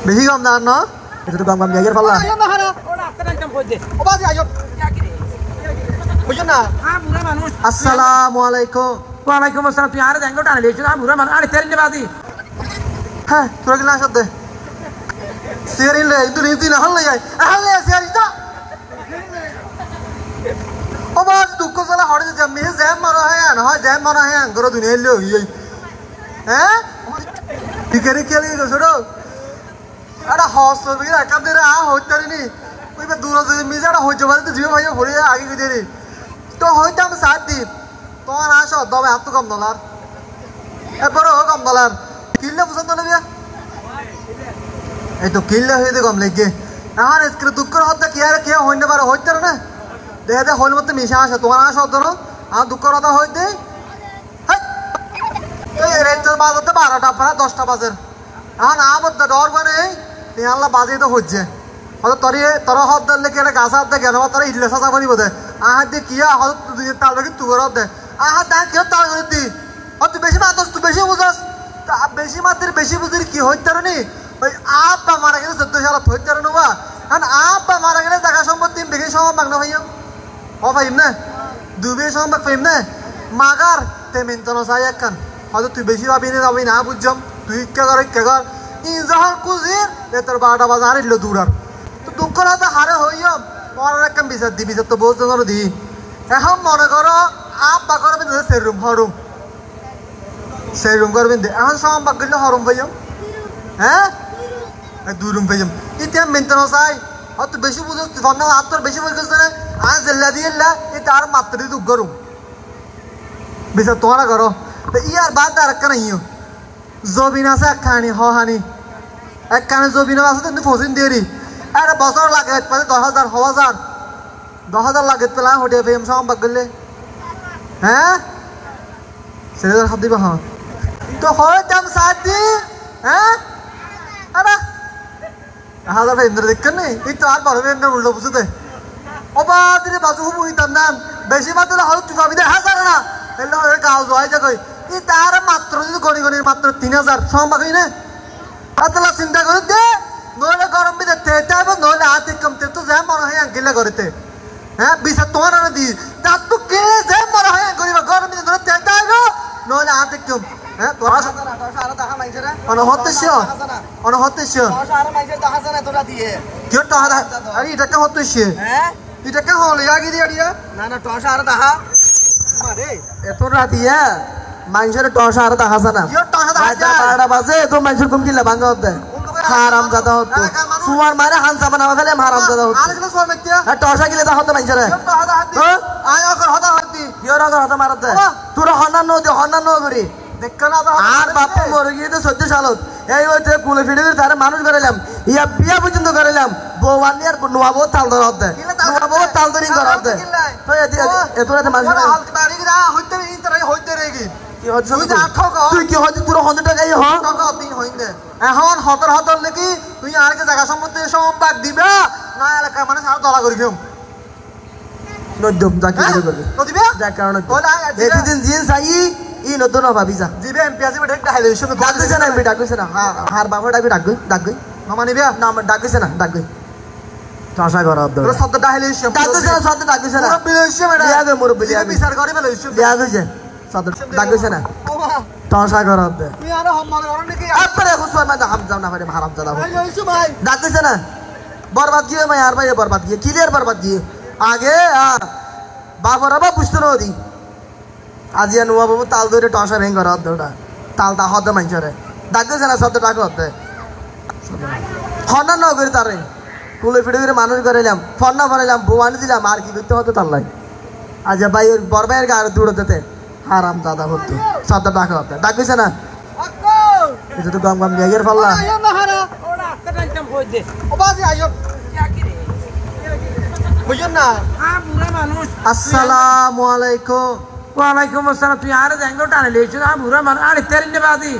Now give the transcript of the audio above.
বেশি কম দাম না এটা তো কম কম জায়গার পাল্লা আসসালামু আলাইকুম ওয়ালাইকুম আসসালাম তুই আরে দেখো টানে লেছো না বুড়া মানে আরে তেরিনে বাদি হ্যাঁ তোরা কি না আসতে সিয়ারিন লে ইদু নিতি না হল যায় হল সিয়ারিন তো ও বাস দুঃখ চলা হড়ে যে মে জ্যাম মারা হয় না হয় জ্যাম মারা হয় আঙ্গর দুনিয়া লে হই হ্যাঁ টিকারি খেলি গছড়ো আরে হস বিরা কাদের আ হইতারিনি ওই বা দূর থেকে মিজাড়া হইছে বাদে তো জিও ভাই ভরে আগে গিয়েরি তো হইতাম সাত দিন তোমার আসো তবে হাত কম ডলার এরপরে কম ডলার কিনলে পছন্দ নেবে এই তো কিনলে হয়ে কম লেগে এখন স্ক্রিন দুঃখের হত্যা কি আর কে হইতে পারে হইতে না দেখে দে হইল মতো মিশে আসে তোমার আসো ধরো আর দুঃখের হত্যা হইতে রেঞ্জের বাজাতে 12টা প্রায় 10টা বাজের এখন আমার ডর মানে আল্লাহ বাজে তো হচ্ছে হয়তো তোর হদ ধরলে কি একটা গাছ হাত দেয় কেন তোরা ইডলে সাজা করি বোধ আহার দিয়ে কি হয়তো তাল দেখি তুই হদ দেয় আহার দেখ কেউ তাল করে দি তুই বেশি মাতস তুই বেশি বুঝাস বেশি মাত্রের বেশি বুঝির কি হইতে নি ওই আব্বা মারা গেলে 14 সাল হইতে নেবা কারণ আব্বা মারা গেলে দেখা সম্পত্তি বেশি সময় বাংলা ভাইয়া ও ভাইম না দুবে সময় ফাইম না মাগার তেমিন তো চাই একখান হয়তো তুই বেশি ভাবি না যাবি না বুঝছম তুই ইচ্ছা কর ই যখন কুজির তোর 12টা বাজে আর ইল্লো দূর আর তো দুঃখ হতে হারে হইম মরার একখান বিচার দি বিচার তো বলতে ধরো দি এখন মনে করো আব্বা করবেন সেই রুম হরুম সেই রুম করবেন এখন সম বাক করলে হরম পাইম হ্যাঁ 2 রুম পাইম ইতিয়া মেনতেন চাই হয়তো বেশি বুঝো ফোন আর তোর বেশি বুঝ না আজ জেল্লা দিয়ে এটা আর মাত্র দিয়ে দুঃখ করুম বিচার তোমরা করো ইয়ার বাদ আর একখান ইও জবিন আছে একখানি হানি একখানে জবিন আছে কিন্তু ফসিন দিয়ে আরে বছর লাগে 10,000 10,000 লাগে পেলা হোটেল ফেম সম বাক করলে হ্যাঁ সেটা হাত দিবা হ্যাঁ তো হইতাম সাথী হ্যাঁ আরে 1000 ফেম ধরে দেখছেন নি এই তো আর বড় ফেম না উল্টো বুঝতে অবাদিরে বাজু হুম হইতাম না বেশি মাত্র হয়তো তুই ভাবি 1000 না এলে হয় গাও জয় যা কই ই তার মাত্র যদি গণি মাত্র 3000 সম বাকি না আতলা চিন্তা করে দে নইলে গরম বিদে তেতাইব নইলে আতে কমতে তো যা মনে হয় আঙ্কিলা করতে হ্যাঁ বিচার তোমার না দি তা তো কে যা মনে হয় করিবা গরম বিদে নইলে তেতাইব নইলে আতে কম হ্যাঁ তোরা আর দেখা মাইছে রে অনহতেশ আর মাইছে দেখা জানা তোরা দিয়ে কি তো আরে এটা কে হতেশ হ্যাঁ এটা কে হল লাগি দিয়া না না টসা আর দেখা মারে এত রাতিয়া মাইছের টসা আর দেখা জানা কি টসা দেখা 12টা বাজে তো মাইছের কম কিলা ভাঙা হতে হারাম জাদা হতো সুমার মারে হানসা বানাবা খালি হারাম জাদা হতো আর গেলে সোর মেতিয়া না টসা গিলে দেখা হতো মাইছের আয় অকর হতা হতি ইয়র অকর হতা মারতে তোরা হন্না নো করি দেখনা তো আর বাপু মরে গিয়ে তো 14 সালত এই হইতে কুলে ফিডে তারে মানুষ করাইলাম ইয়া বিয়া পর্যন্ত করাইলাম বৌবানি আর নোয়া বউ তাল ধর হতে নোয়া বউ তাল ধরি কর হতে তো এতরাতে মানুষ হালতি বাড়ি গা হইতে ইনতরাই হইতে রেগি কি হচ্ছে তুই কি হচ্ছে তোর 100 টাকাই হ টাকা দিন হইতে এখন হতর লাগি তুই আরকে জায়গা সম্বন্ধে সম্পাক দিবা না এলাকা মানে সারা দলা করি কেম নদম জাকি করবে নদিবে যার কারণে এদিন জিন চাই ই নতুন ভাবি যা জিবে এমপিএসি বেটা একটা হাইলে শুনে ডাকছে না এমপি ডাকছে না হার বাবা ডাকবে মামা নিবে না ডাকছে না ডাকবে চাষা করা দরকার তোর শব্দ ডাকলে ডাকছে না শব্দ ডাকছে না মুরব্বি হইছে বেটা বিয়া দে মুরব্বি বিচার করি বলে হইছে বিয়া হইছে শব্দ ডাকছে না চাষা করা দে তুই আর সম্মান করন নাকি আপরে হুসমান মা হাম যাও না ভাই হারাম জাদা হইছে ভাই ডাকছে না বরবাদ গিয়ে ভাই আর ভাই বরবাদ গিয়ে ক্লিয়ার বরবাদ গিয়ে আগে বাবরা বা বুঝতে না দি আজিয়া নোয়া বাবু তাল ধরে টসা ভেঙে করা হতো ওটা তালটা হতে মাইছরে ডাকতেছে না শব্দ ডাক হতে ফন্না ন করি তারে কুলে ফিটে ফিরে মানুষ করাইলাম ফন্না ফরাইলাম বউ আনি দিলাম আর কি করতে হতো তার লাই আজ ভাই ওর বরবাইয়ের গা দূরতে হারাম দাদা হতো শব্দ ডাক হতে ডাকছে না এটা তো গম জায়গার পাল্লা আসসালামু আলাইকুম ওয়ালাইকুম আসসালাম তুই আরে দেখো টানে লেছো না বুড়া মানে আরে তেরিনে বাদি